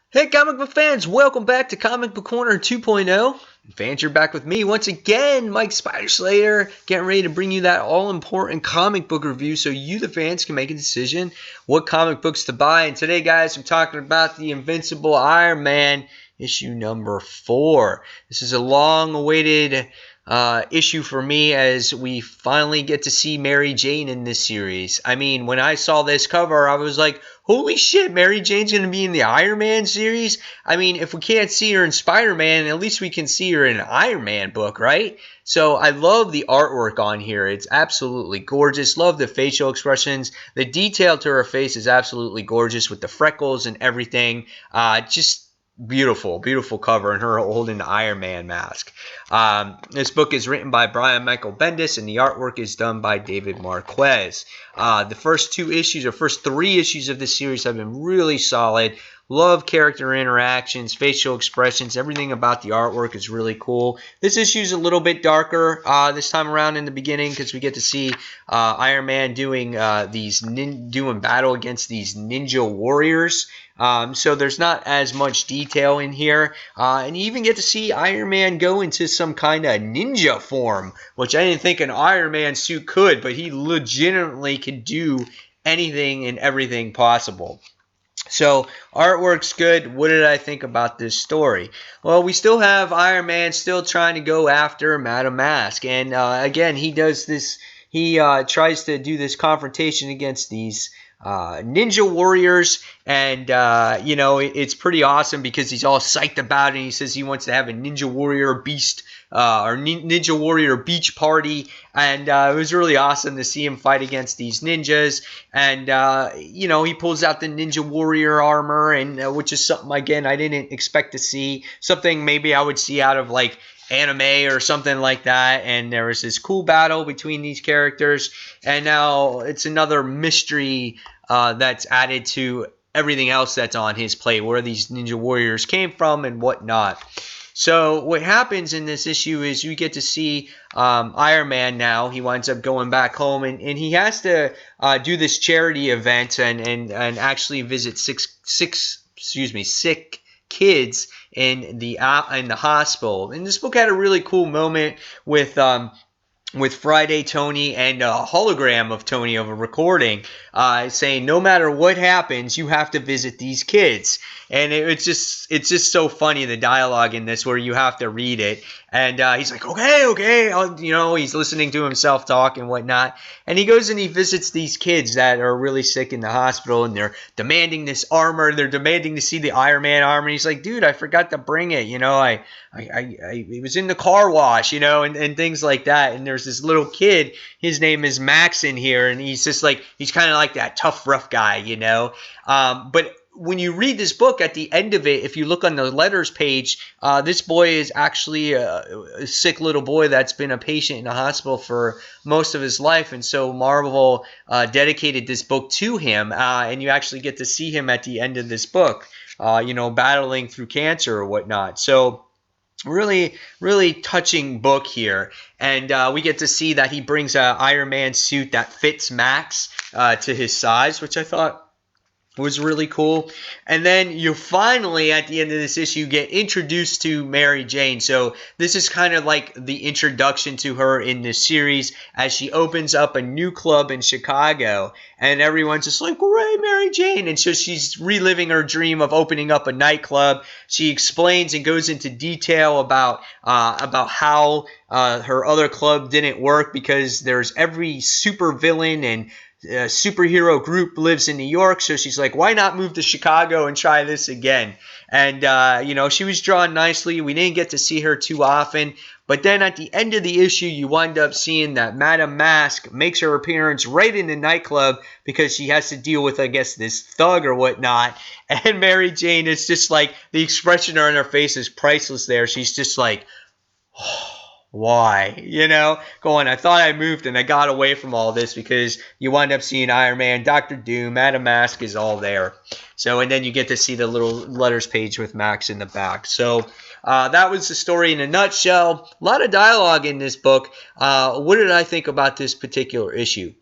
Hey comic book fans, welcome back to Comic Book Corner 2.0. Fans, you're back with me once again, Mike Spider Slayer, getting ready to bring you that all-important comic book review so you, the fans, can make a decision what comic books to buy. And today, guys, I'm talking about the Invincible Iron Man issue number 4. This is a long-awaited issue for me as we finally get to see Mary Jane in this series. I mean, when I saw this cover, I was like, holy shit, Mary Jane's going to be in the Iron Man series? I mean, if we can't see her in Spider-Man, at least we can see her in an Iron Man book, right? So I love the artwork on here. It's absolutely gorgeous. Love the facial expressions. The detail to her face is absolutely gorgeous with the freckles and everything. Just beautiful, beautiful cover, and her holding the Iron Man mask. This book is written by Brian Michael Bendis, and the artwork is done by David Marquez. The first first three issues of this series have been really solid. Love character interactions, facial expressions, everything about the artwork is really cool. This issue is a little bit darker this time around in the beginning because we get to see Iron Man doing doing battle against these ninja warriors. So there's not as much detail in here. And you even get to see Iron Man go into some kind of ninja form, which I didn't think an Iron Man suit could, but he legitimately could do anything and everything possible. So, artwork's good. What did I think about this story? Well, we still have Iron Man still trying to go after Madame Mask. And again, he does this, he tries to do this confrontation against these ninja warriors. And, it's pretty awesome because he's all psyched about it. And he says he wants to have a ninja warrior beast or Ninja Warrior beach party, and it was really awesome to see him fight against these ninjas. And he pulls out the Ninja Warrior armor, and which is something again I didn't expect to see. Something maybe I would see out of like anime or something like that. And there was this cool battle between these characters, and now it's another mystery that's added to everything else that's on his plate, where these Ninja Warriors came from and whatnot. So what happens in this issue is you get to see Iron Man now. He winds up going back home, and he has to do this charity event and actually visit sick kids in the hospital. And this book had a really cool moment with Friday Tony and a hologram of Tony of a recording saying no matter what happens, you have to visit these kids. And it's just so funny, the dialogue in this, where you have to read it. And he's like, okay, he's listening to himself talk and whatnot. And he goes and he visits these kids that are really sick in the hospital, and they're demanding this armor. They're demanding to see the Iron Man armor. And he's like, dude, I forgot to bring it. It was in the car wash, and things like that. And there's this little kid, his name is Max in here, and he's just like, he's kind of like that tough, rough guy, But when you read this book, at the end of it, if you look on the letters page, this boy is actually a sick little boy that's been a patient in the hospital for most of his life. And so Marvel dedicated this book to him, and you actually get to see him at the end of this book, battling through cancer or whatnot. So really, really touching book here. And we get to see that he brings an Iron Man suit that fits Max to his size, which I thought was really cool. And then you finally, at the end of this issue, get introduced to Mary Jane. So this is kind of like the introduction to her in this series as she opens up a new club in Chicago. And everyone's just like, hooray, Mary Jane. And so she's reliving her dream of opening up a nightclub. She explains and goes into detail about how her other club didn't work because there's every supervillain and superhero group lives in New York, so she's like, why not move to Chicago and try this again? And she was drawn nicely. We didn't get to see her too often, but then at the end of the issue, you wind up seeing that Madame Mask makes her appearance right in the nightclub because she has to deal with, I guess, this thug or whatnot. And Mary Jane is just like, the expression on her face is priceless there. She's just like, oh, why? I thought I moved and I got away from all this, because you wind up seeing Iron Man, Dr. Doom, Madame Mask is all there. So, and then you get to see the little letters page with Max in the back. So, that was the story in a nutshell. A lot of dialogue in this book. What did I think about this particular issue?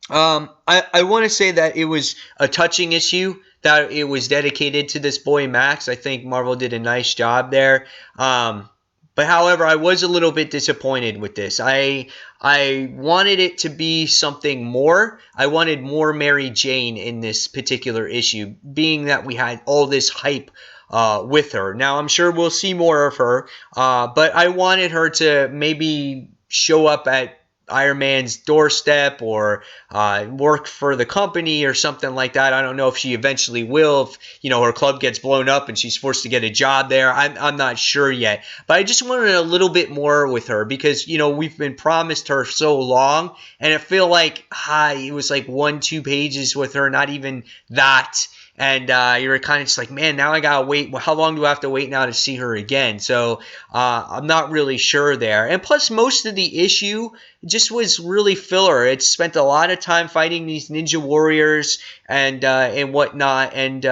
I want to say that it was a touching issue. that it was dedicated to this boy Max. I think Marvel did a nice job there. But however, I was a little bit disappointed with this. I wanted it to be something more. I wanted more Mary Jane in this particular issue, being that we had all this hype with her. Now, I'm sure we'll see more of her, but I wanted her to maybe show up at Iron Man's doorstep or work for the company or something like that. I don't know if she eventually will, if her club gets blown up and she's forced to get a job there. I'm not sure yet, but I just wanted a little bit more with her because we've been promised her so long, and I feel like it was like 1-2 pages with her, not even that. And you're kind of just like, man, now I gotta wait. Well, how long do I have to wait now to see her again? So I'm not really sure there. And plus, most of the issue just was really filler. It spent a lot of time fighting these ninja warriors and whatnot, and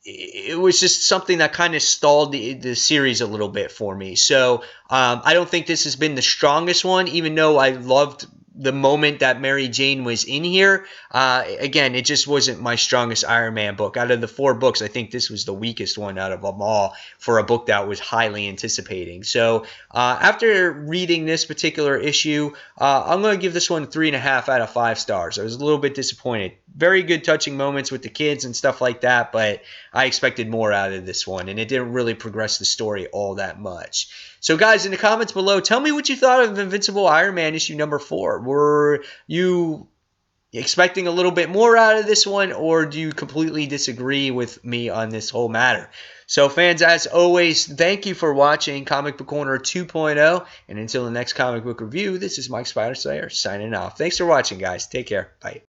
it was just something that kind of stalled the series a little bit for me. So I don't think this has been the strongest one, even though I loved the moment that Mary Jane was in here. Again, it just wasn't my strongest Iron Man book. Out of the 4 books, I think this was the weakest one out of them all for a book that was highly anticipating. So after reading this particular issue, I'm going to give this one 3.5 out of 5 stars. I was a little bit disappointed. Very good touching moments with the kids and stuff like that, but I expected more out of this one, and it didn't really progress the story all that much. So guys, in the comments below, tell me what you thought of Invincible Iron Man issue number 4. Were you expecting a little bit more out of this one, or do you completely disagree with me on this whole matter? So fans, as always, thank you for watching Comic Book Corner 2.0, and until the next comic book review, this is Mike Spider Slayer signing off. Thanks for watching, guys. Take care. Bye.